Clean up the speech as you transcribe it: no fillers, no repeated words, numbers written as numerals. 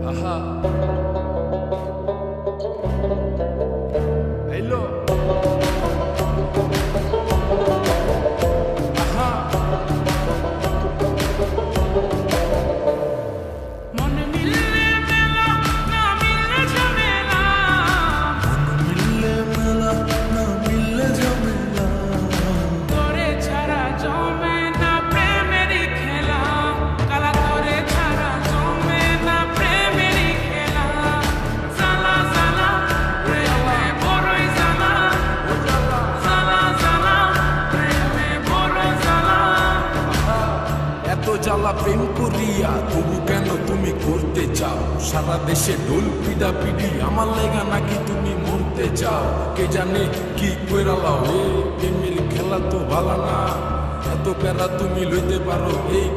আহা হ্যালো আহা মন মিললে মেলা, না মিললে ঝামেলা। মিললে মেলা না মিললে ঝামেলা, তোরে ছাড়া জমে না প্রেমেরই খেলা, কালা তোরে ছাড়া জমে না প্রেমেরই খেলা। জ্বালা জ্বালা প্রেমে বড়ই জ্বালা, জ্বালা জ্বালা প্রেমে বড় জ্বালা। এত জ্বালা প্রেম করিয়া তবু কেন তুমি করতে চাও? সারা দেশে ঢোল পিডা পিডি আমার লেগা নাকি তুমি মরতে চাও? কে জানে কি কইরালাও? এই প্রেমের খেলা তো ভালো না, এত প্যারা তুমি লইতে পারো? এই